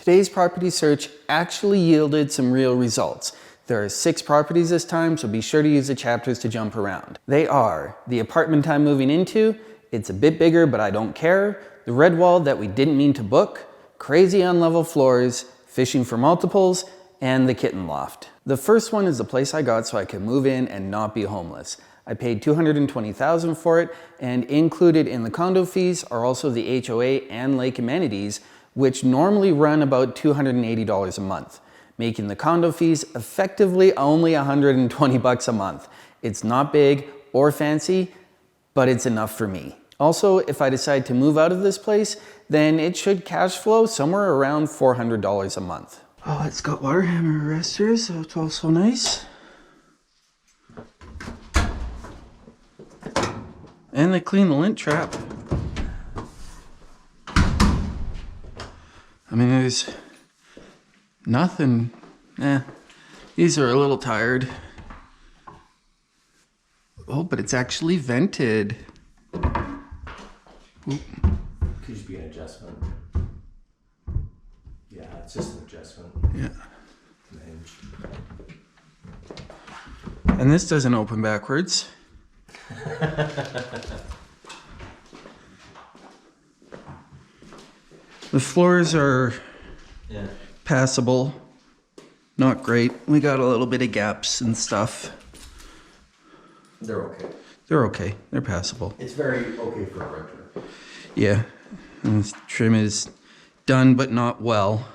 Today's property search actually yielded some real results. There are 6 properties this time, so be sure to use the chapters to jump around. They are the apartment I'm moving into, it's a bit bigger but I don't care, the red wall that we didn't mean to book, crazy unlevel floors, fishing for multiples, and the Kitten Loft. The first one is the place I got so I could move in and not be homeless. I paid $220,000 for it, and included in the condo fees are also the HOA and lake amenities, which normally run about $280 a month, making the condo fees effectively only $120 a month. It's not big or fancy, but it's enough for me. Also, if I decide to move out of this place, then it should cash flow somewhere around $400 a month. Oh, it's got water hammer arresters, so it's also nice. And they clean the lint trap. I mean, there's nothing. These are a little tired. Oh, but it's actually vented. Oop. Could just be an adjustment. Yeah, it's just an adjustment. Yeah. And this doesn't open backwards. The floors are passable. Not great. We got a little bit of gaps and stuff. They're okay. They're okay. They're passable. It's very okay for a renter. Yeah. And this trim is done but not well.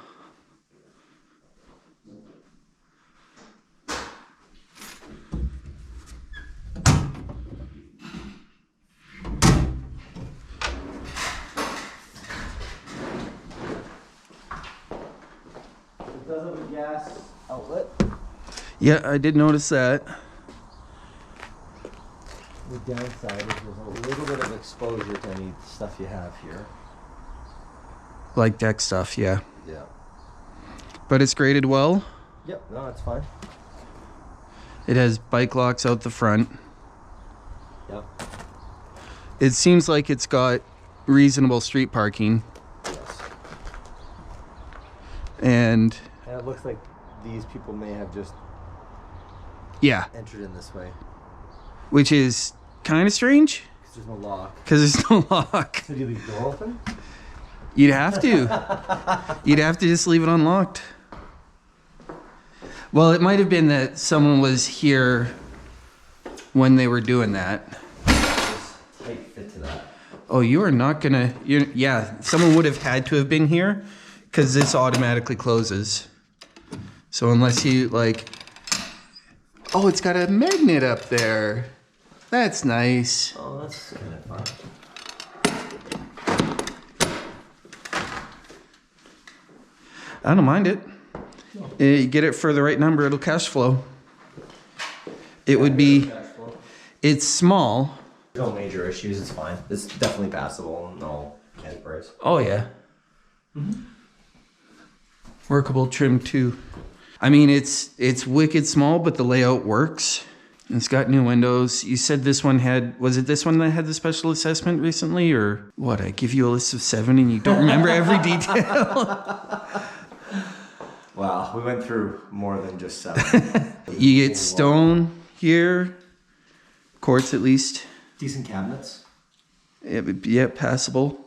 It does have a gas outlet. Yeah, I did notice that. The downside is there's a little bit of exposure to any stuff you have here. Like deck stuff, yeah. Yeah. But it's graded well. Yep, no, it's fine. It has bike locks out the front. Yep. It seems like it's got reasonable street parking. Yes. And it looks like these people may have just entered in this way. Which is kind of strange. Because there's no lock. Because there's no lock. So do you leave the door open? You'd have to. You'd have to just leave it unlocked. Well, it might have been that someone was here when they were doing that. Tight fit to that. Oh, you are not gonna. Yeah, someone would have had to have been here because this automatically closes. So unless you like. Oh, it's got a magnet up there. That's nice. Oh, that's kind of fun. I don't mind it. You get it for the right number, it'll cash flow. It would be. It's small. No major issues. It's fine. It's definitely passable. No candy bars. Oh yeah. Mm-hmm. Workable trim too. I mean, it's wicked small, but the layout works. It's got new windows. You said this one had, was it this one that had the special assessment recently, or what? I give you a list of 7 and you don't remember every detail. Wow, we went through more than just 7. You get stone here, quartz at least. Decent cabinets. Yeah, passable.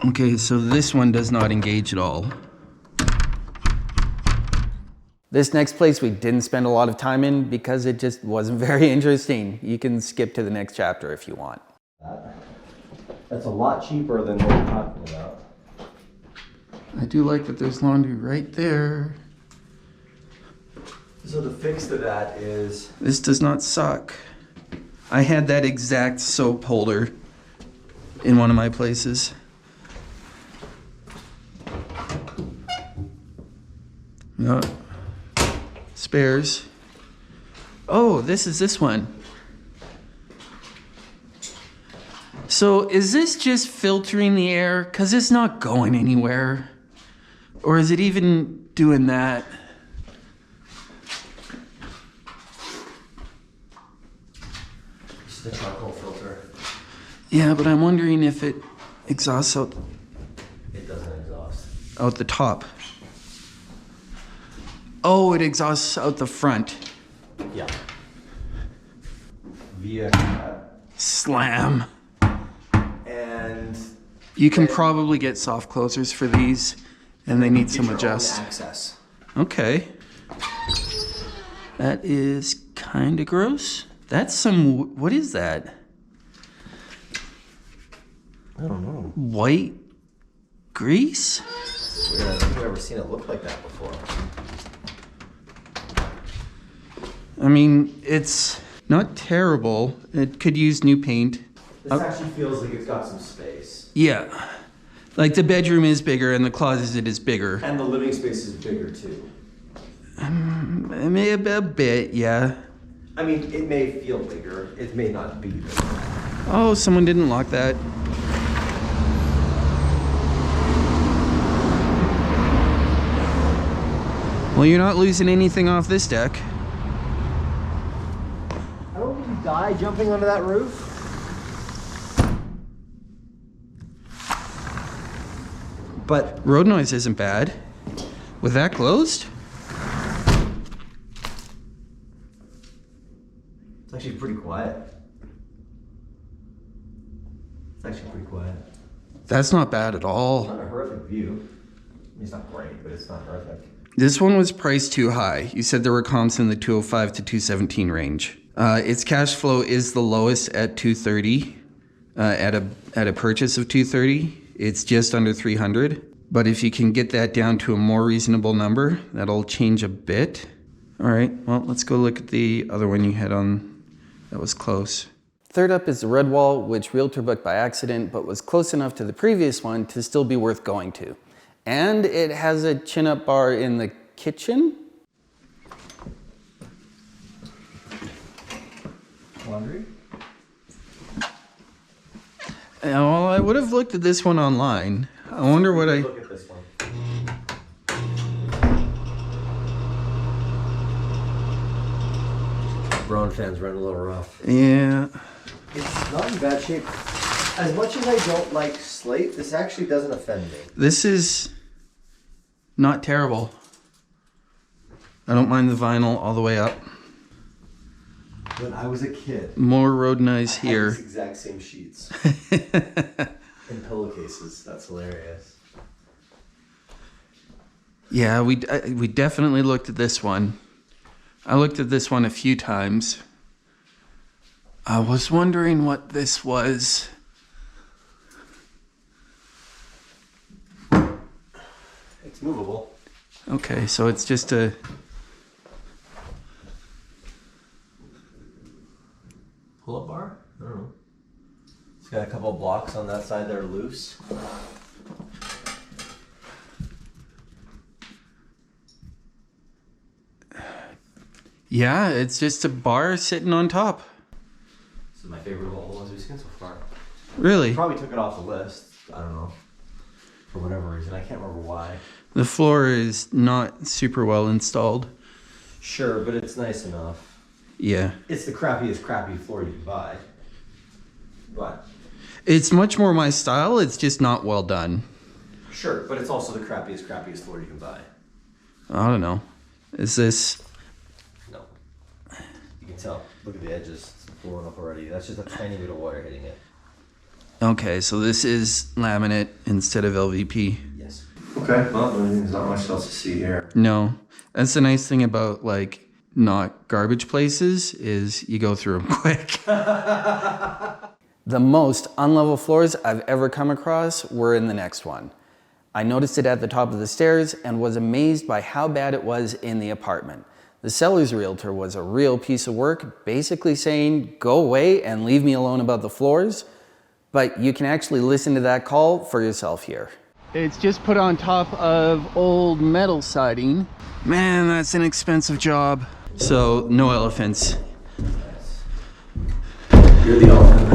Okay, so this one does not engage at all. This next place we didn't spend a lot of time in because it just wasn't very interesting. You can skip to the next chapter if you want. That's a lot cheaper than what we're talking about. I do like that there's laundry right there. So the fix to that is... This does not suck. I had that exact soap holder in one of my places. No. Spares. Oh, this is this one. So is this just filtering the air? Because it's not going anywhere. Or is it even doing that? the charcoal filter. Yeah, but I'm wondering if it exhausts out It doesn't exhaust. out the top. Oh, it exhausts out the front. Yeah. Via cut. Slam. And You can probably get soft closers for these, and they need get some your own adjust. access. Okay. That is kind of gross. That's some, what is that? I don't know. White grease? Weird. I don't think I've ever seen it look like that before. I mean, it's not terrible. It could use new paint. This actually feels like it's got some space. Yeah. Like the bedroom is bigger and the closet is bigger. And the living space is bigger too. Maybe a bit, yeah. I mean, it may feel bigger. It may not be bigger. Oh, someone didn't lock that. Well, you're not losing anything off this deck. I don't think you die jumping onto that roof. But Road noise isn't bad. With that closed? it's actually pretty quiet. It's actually pretty quiet. That's not bad at It's all. not a horrific view. I mean, it's not great, but it's not horrific. This one was priced too high. You said there were comps in the 205 to 217 range. Its cash flow is the lowest at 230. At a purchase of 230, it's just under 300. But if you can get that down to a more reasonable number, that'll change a bit. All right, well, let's go look at the other one you had on that was close. Third up is the red wall, which Realtor booked by accident, but was close enough to the previous one to still be worth going to. And it has a chin-up bar in the kitchen. Laundry? Well, I would have looked at this one online. I wonder what I... Look at this one. Brown fans run a little rough. Yeah. It's not in bad shape. As much as I don't like slate, this actually doesn't offend me. This is not terrible. I don't mind the vinyl all the way up. When I was a kid, More road noise I had here. these exact same sheets in pillowcases. That's hilarious. Yeah, we definitely looked at this one. I looked at this one a few times. I was wondering what this was. It's movable. Okay, so it's just a... Pull-up bar? I don't know. It's got a couple of blocks on that side that are loose. Yeah, it's just a bar sitting on top. This is my favorite of all the ones we've seen so far. Really? Probably took it off the list. I don't know. For whatever reason. I can't remember why. The floor is not super well installed. Sure, but it's nice enough. Yeah. It's the crappiest crappy floor you can buy. But It's much more my style, it's just not well done. sure, but it's also the crappiest floor you can buy. I don't know. Is this... No. You can tell. Look at the edges blowing up already. That's just a tiny bit of water hitting it. Okay, so this is laminate instead of LVP. Yes. Okay, well, there's not much else to see here. No. That's the nice thing about, like, not garbage places is you go through them quick. The most unlevel floors I've ever come across were in the next one. I noticed it at the top of the stairs and was amazed by how bad it was in the apartment. The seller's realtor was a real piece of work, basically saying, go away and leave me alone about the floors. But you can actually listen to that call for yourself here. It's just put on top of old metal siding. Man, that's an expensive job. So, no elephants. You're the elephant.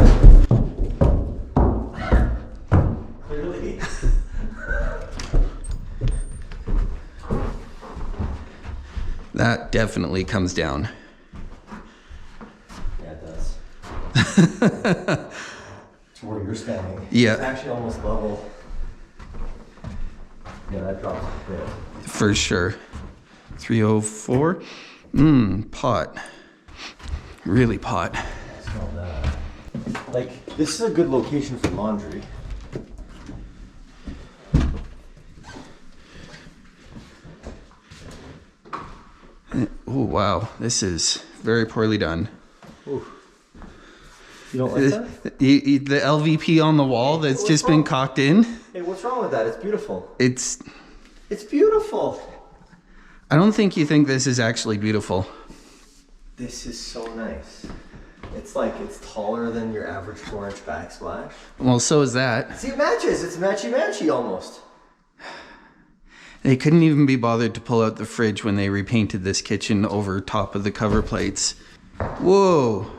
Clearly. That definitely comes down. Yeah, it does. To where you're standing. Yeah. It's actually almost level. Yeah, that drops a bit. For sure. 304. Pot. Really pot. Smell that. Like, this is a good location for laundry. Oh, wow. This is very poorly done. Ooh. You don't like that? The LVP on the wall that's just been caulked in. Hey, what's wrong with that? It's beautiful. It's beautiful. I don't think you think this is actually beautiful. This is so nice. It's like it's taller than your average 4-inch backsplash. Well, so is that. See, it matches. It's matchy-matchy almost. They couldn't even be bothered to pull out the fridge when they repainted this kitchen over top of the cover plates. Whoa.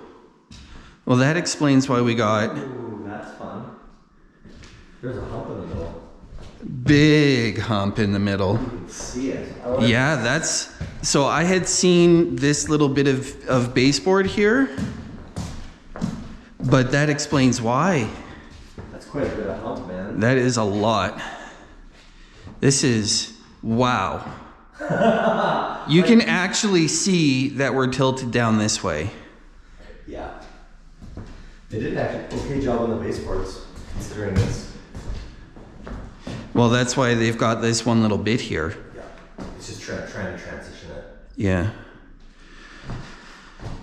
Well, that explains why we got... Ooh, that's fun. There's a hump in the middle. Big hump in the middle. You can see it. Yeah, that's... So I had seen this little bit of baseboard here, but that explains why. That's quite a bit of hump, man. That is a lot. This is... Wow. You can actually see that we're tilted down this way. Yeah. They did an okay job on the baseboards, considering this. Well, that's why they've got this one little bit here. Yeah. It's just trying to transition it. Yeah.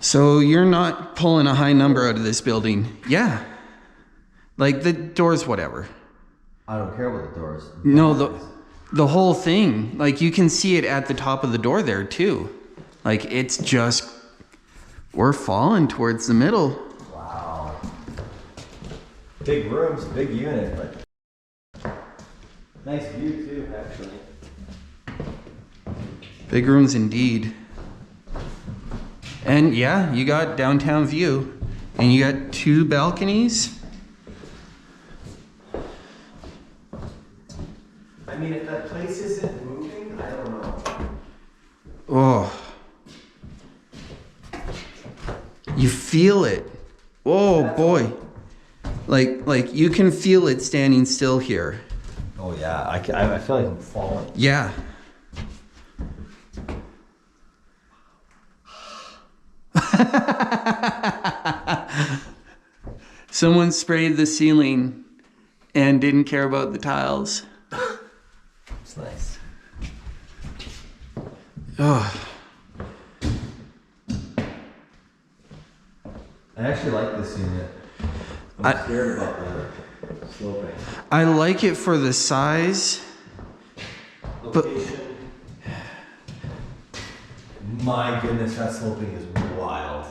So you're not pulling a high number out of this building. Yeah. Like the doors, whatever. I don't care about the doors. No, the whole thing. Like you can see it at the top of the door there too. Like it's just, we're falling towards the middle. Wow. Big rooms, big unit, but nice view too, actually. Big rooms indeed. And yeah, you got downtown view. And you got 2 balconies. I mean, if that place isn't moving, I don't know. Oh. You feel it. Oh boy. Like you can feel it standing still here. Oh yeah, I feel like I'm falling. Yeah. Someone sprayed the ceiling and didn't care about the tiles. It's nice. Oh. I actually like this unit. I'm scared about the sloping. I like it for the size. Location. My goodness, that sloping is wild.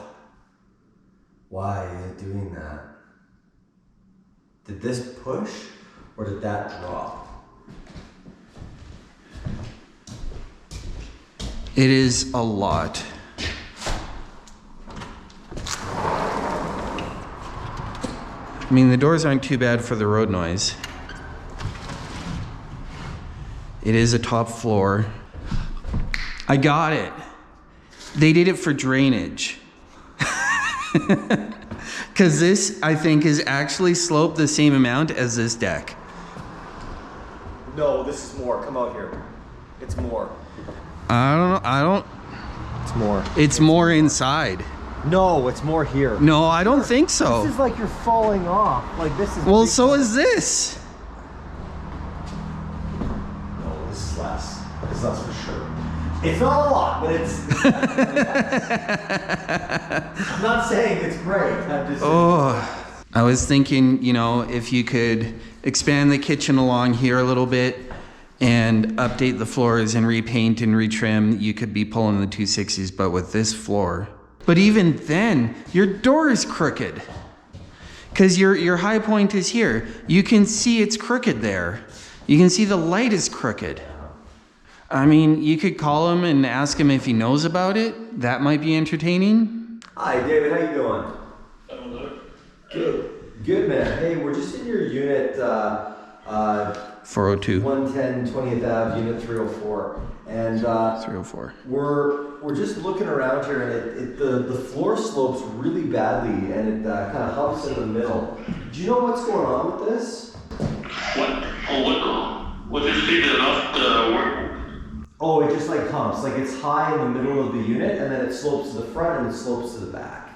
Why is it doing that? Did this push or did that drop? It is a lot. I mean, the doors aren't too bad for the road noise. It is a top floor. I got it. They did it for drainage. Because this, I think, is actually sloped the same amount as this deck. No, this is more. Come out here. It's more. I don't. It's more. It's more inside. No, it's more here. No, I don't think so. This is like you're falling off. Like this is. Well, so is this. No, this is less. This is less for sure. It's not a lot, but it's. I'm not saying it's great. I'm just. Oh, I was thinking, you know, if you could expand the kitchen along here a little bit and update the floors and repaint and retrim, you could be pulling the 260s, but with this floor. But even then, your door is crooked. Because your high point is here. You can see it's crooked there. You can see the light is crooked. I mean, you could call him and ask him if he knows about it. That might be entertaining. Hi, David. How you doing? Good. Good, man. Hey, we're just in your unit 402. 110 20th Ave, Unit 304. And 304. we're just looking around here, and the floor slopes really badly, and it kind of humps in the middle. Do you know what's going on with this? What is the loft work? Oh, it just like humps. Like it's high in the middle of the unit, and then it slopes to the front and it slopes to the back.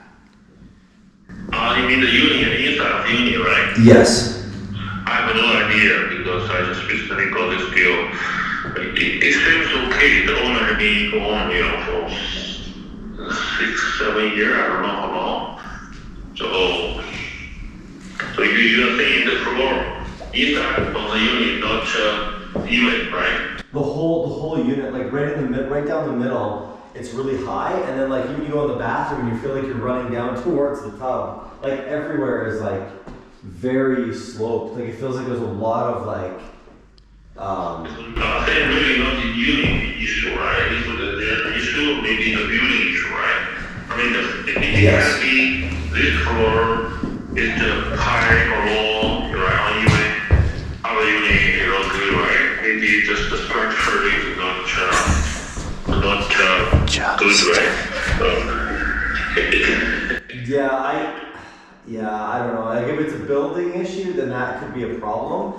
You mean the unit, inside of the unit, right? Yes. I have no idea because I just recently got this deal. It seems okay. The owner had been going, for 6-7 years. I don't know how long. So you're saying the floor inside of the unit, not even, right? The whole unit, like right down the middle, it's really high, and then like when you go in the bathroom and you feel like you're running down towards the tub, like everywhere is like very sloped. Like it feels like there's a lot of like. They're really not the unit issue, right? It's the issue, maybe the building issue, right? I mean, it can be this floor is the high or low, right? Uneven. Other unit is not good, right? Maybe just the structure is not good, right? I don't know. Like if it's a building issue, then that could be a problem.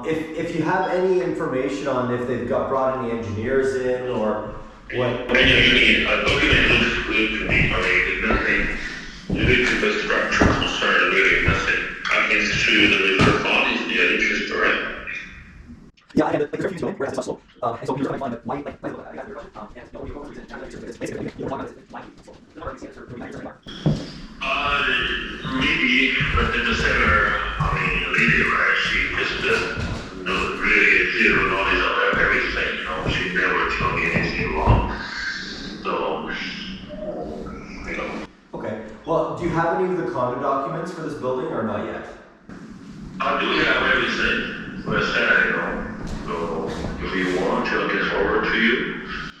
If you have any information on if they've brought any engineers in or what. When you a document looks good to me, I mean, there's nothing related to the structure concern, really nothing. I can show you the reserve fund is the interest, right? Yeah, I have like a few to where it's slope. And so you're trying to find why I got your question. And you go over the reason, it's basically you don't want to why so the number of these answers maybe, but then the seller, lady, right, she just really zero knowledge of everything, she never told me anything wrong. So, Okay. Well, do you have any of the condo documents for this building or not yet? I do have everything for a set, So, if you want, I'll get forward to you.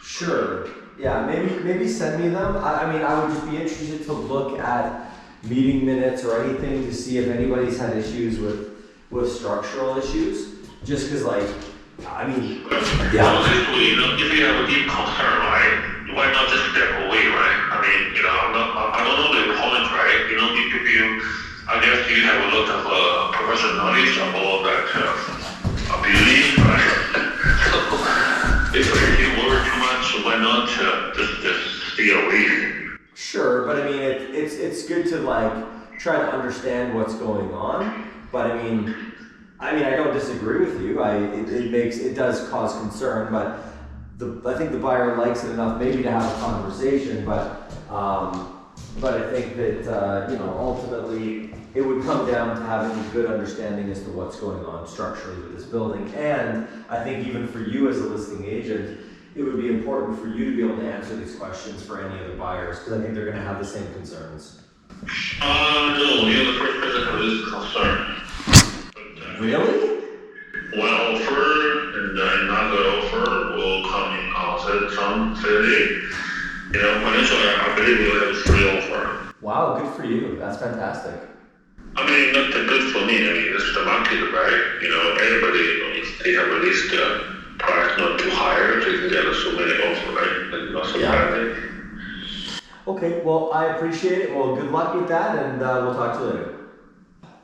Sure. Yeah, maybe send me them. I mean, I would just be interested to look at meeting minutes or anything to see if anybody's had issues with structural issues. Just because, like, I mean, yeah. Well, if you have a deep concern, right, why not just step away, right? I mean, I don't know the point, right? If you, I guess you have a lot of professional knowledge about that building, right? If you worry too much, why not just stay away? Sure, but I mean, it's good to like try to understand what's going on. But I mean, I don't disagree with you. It does cause concern, but I think the buyer likes it enough maybe to have a conversation. But I think that ultimately it would come down to having a good understanding as to what's going on structurally with this building. And I think even for you as a listing agent, it would be important for you to be able to answer these questions for any other buyers, because I think they're going to have the same concerns. No, you're the first person who is concerned. Really? One offer and another offer will come in on some Saturday. Financially, I believe we'll have 3 offers. Wow, good for you. That's fantastic. Not good for me. It's the market, right? Everybody, if they have released price not too high, they can get so many offers, right? And not so bad. Okay, well, I appreciate it. Well, good luck with that, and we'll talk to you later.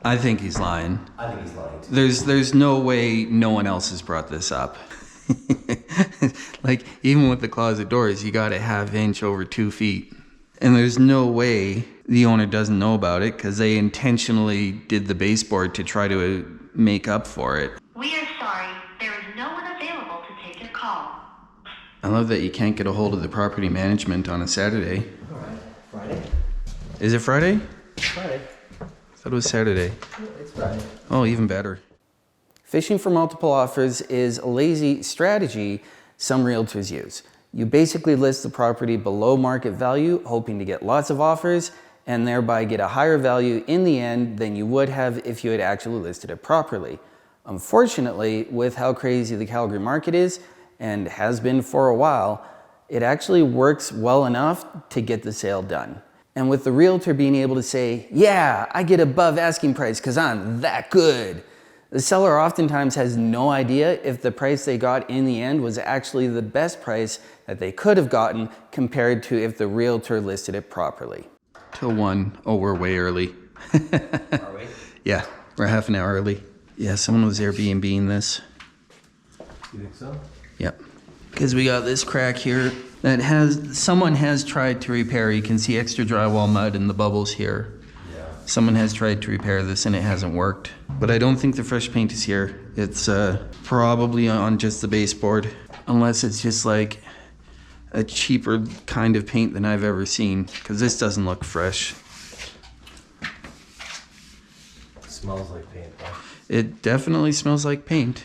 I think he's lying. I think he's lying too. There's no way no one else has brought this up. Like, even with the closet doors, you got a 1/2 inch over 2 feet. And there's no way the owner doesn't know about it, because they intentionally did the baseboard to try to make up for it. We are sorry. There is no one available to take your call. I love that you can't get a hold of the property management on a Saturday. All right, Friday? Is it Friday? Friday. I thought it was Saturday. It's Friday. Oh, even better. Fishing for multiple offers is a lazy strategy some realtors use. You basically list the property below market value, hoping to get lots of offers, and thereby get a higher value in the end than you would have if you had actually listed it properly. Unfortunately, with how crazy the Calgary market is, and has been for a while, it actually works well enough to get the sale done. And with the realtor being able to say, yeah, I get above asking price because I'm that good, The seller oftentimes has no idea if the price they got in the end was actually the best price that they could have gotten compared to if the realtor listed it properly. Till 1. Oh, we're way early. Are we? Yeah, we're half an hour early. Yeah, someone was Airbnb-ing this. You think so? Yep. Because we got this crack here that someone has tried to repair. You can see extra drywall mud in the bubbles here. Yeah. Someone has tried to repair this and it hasn't worked. But I don't think the fresh paint is here. It's probably on just the baseboard, unless it's just like a cheaper kind of paint than I've ever seen, because this doesn't look fresh. It smells like paint though. It definitely smells like paint.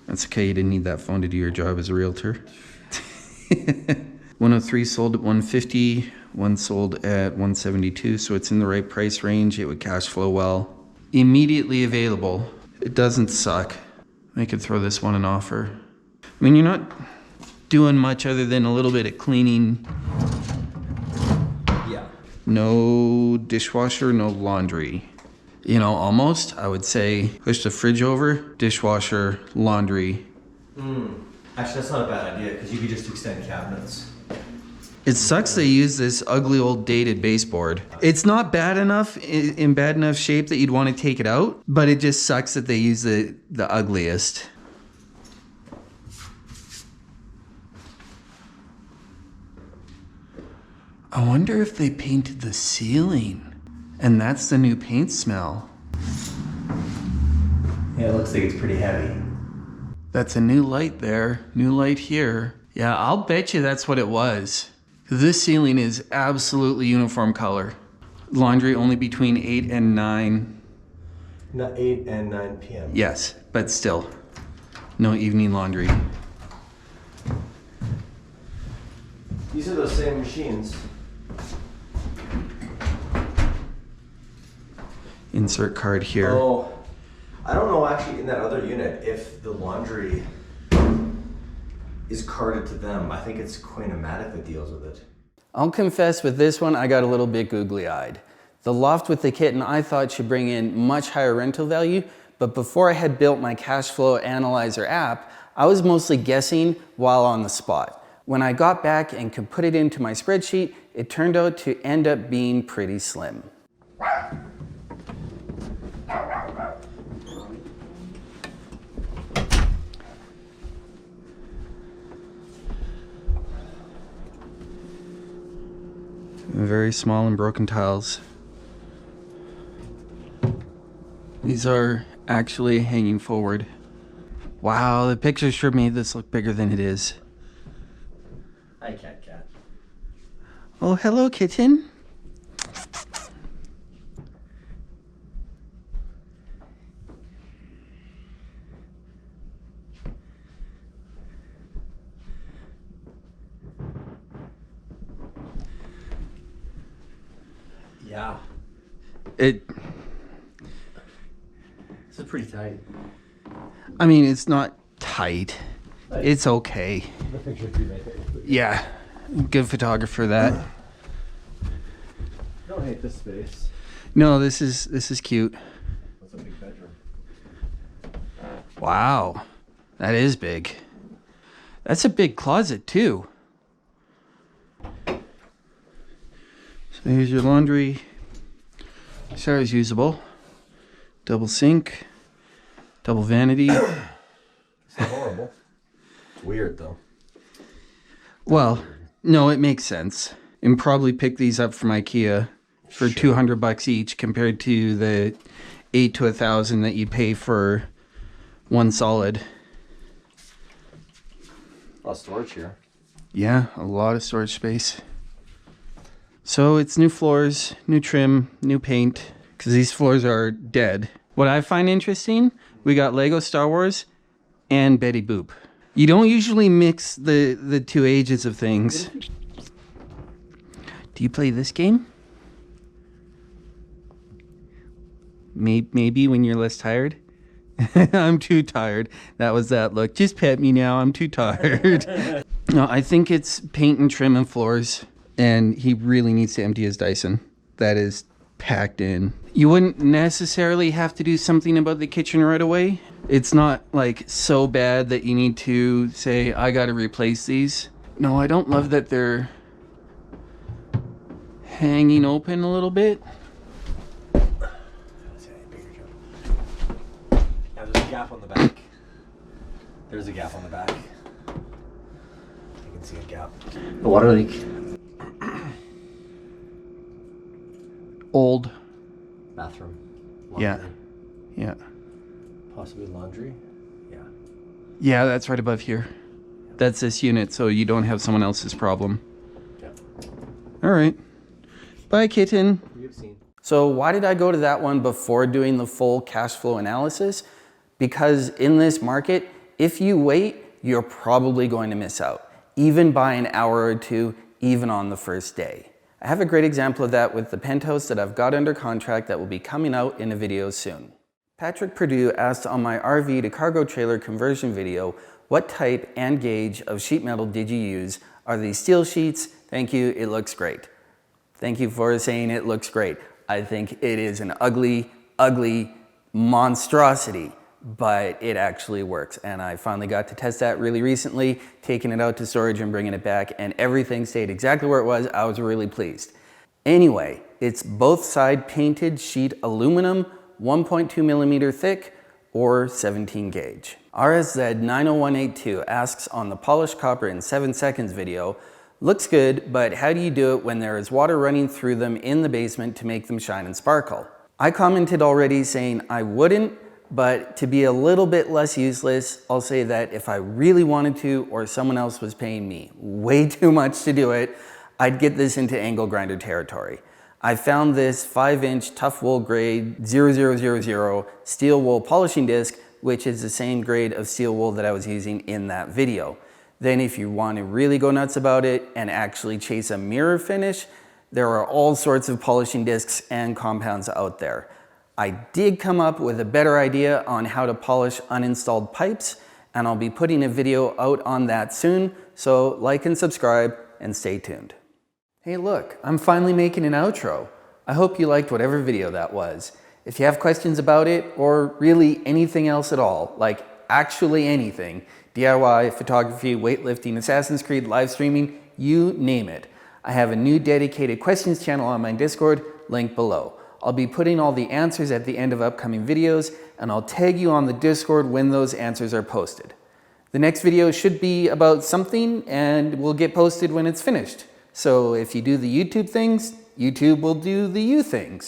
That's okay, you didn't need that phone to do your job as a realtor. 103 sold at 150, one sold at 172, so it's in the right price range. It would cash flow well. Immediately available. It doesn't suck. I could throw this one an offer. I mean, you're not doing much other than a little bit of cleaning. Yeah. No dishwasher, no laundry. You know, almost, I would say, push the fridge over, dishwasher, laundry. Actually, that's not a bad idea because you could just extend cabinets. It sucks they use this ugly old dated baseboard. It's not bad enough, in bad enough shape that you'd want to take it out, but it just sucks that they use the ugliest. I wonder if they painted the ceiling. And that's the new paint smell. Yeah, it looks like it's pretty heavy. That's a new light there, new light here. Yeah, I'll bet you that's what it was. This ceiling is absolutely uniform color. Laundry only between 8 and 9. Not 8 and 9 p.m. Yes, but still, no evening laundry. These are those same machines. Insert card here. Oh, I don't know actually in that other unit if the laundry is carded to them. I think it's Queen-O-Matic that deals with it. I'll confess with this one, I got a little bit googly-eyed. The loft with the kitten I thought should bring in much higher rental value, but before I had built my cash flow analyzer app, I was mostly guessing while on the spot. When I got back and could put it into my spreadsheet, it turned out to end up being pretty slim. Very small and broken tiles. These are actually hanging forward. Wow, the picture sure made this look bigger than it is. Hi, cat. Oh, hello, kitten. Yeah. This is pretty tight. I mean, it's not tight. It's okay. The picture you make it. Yeah, good photographer that. Don't hate this space. No, this is cute. That's a big bedroom. Wow, that is big. That's a big closet too. So here's your laundry. Sarah's usable. Double sink. Double vanity. It's not horrible. It's weird though. Well, no, it makes sense. And probably pick these up from IKEA for $200 each compared to the $8,000 to $1,000 that you pay for one solid. A lot of storage here. Yeah, a lot of storage space. So it's new floors, new trim, new paint, because these floors are dead. What I find interesting, we got Lego Star Wars and Betty Boop. You don't usually mix the two ages of things. Do you play this game? Maybe when you're less tired? I'm too tired. That was that look. Just pet me now, I'm too tired. No, I think it's paint and trim and floors, and he really needs to empty his Dyson. That is packed in. You wouldn't necessarily have to do something about the kitchen right away. It's not like so bad that you need to say, I gotta replace these. No, I don't love that they're hanging open a little bit. Now there's a gap on the back. There's a gap on the back. You can see a gap. The water leak. Old. Bathroom. Yeah. Laundry. Yeah. Possibly laundry. Yeah. Yeah, that's right above here. That's this unit, so you don't have someone else's problem. Yeah. All right. Bye, kitten. You've seen. So why did I go to that one before doing the full cash flow analysis? Because in this market, if you wait, you're probably going to miss out, even by an hour or two, even on the first day. I have a great example of that with the penthouse that I've got under contract that will be coming out in a video soon. Patrick Purdue asked on my RV to cargo trailer conversion video, what type and gauge of sheet metal did you use? Are these steel sheets? Thank you, it looks great. Thank you for saying it looks great. I think it is an ugly, ugly monstrosity, but it actually works. And I finally got to test that really recently, taking it out to storage and bringing it back, and everything stayed exactly where it was. I was really pleased. Anyway, it's both side painted sheet aluminum, 1.2 millimeter thick or 17 gauge. RSZ90182 asks on the polished copper in 7 seconds video, looks good, but how do you do it when there is water running through them in the basement to make them shine and sparkle? I commented already saying I wouldn't, but to be a little bit less useless, I'll say that if I really wanted to or someone else was paying me way too much to do it, I'd get this into angle grinder territory. I found this 5-inch tough wool grade 0000 steel wool polishing disc, which is the same grade of steel wool that I was using in that video. Then if you want to really go nuts about it and actually chase a mirror finish, there are all sorts of polishing discs and compounds out there. I did come up with a better idea on how to polish uninstalled pipes, and I'll be putting a video out on that soon, so like and subscribe and stay tuned. Hey look, I'm finally making an outro. I hope you liked whatever video that was. If you have questions about it, or really anything else at all, like actually anything, DIY, photography, weightlifting, Assassin's Creed, live streaming, you name it. I have a new dedicated questions channel on my Discord, link below. I'll be putting all the answers at the end of upcoming videos, and I'll tag you on the Discord when those answers are posted. The next video should be about something and will get posted when it's finished. So if you do the YouTube things, YouTube will do the you things.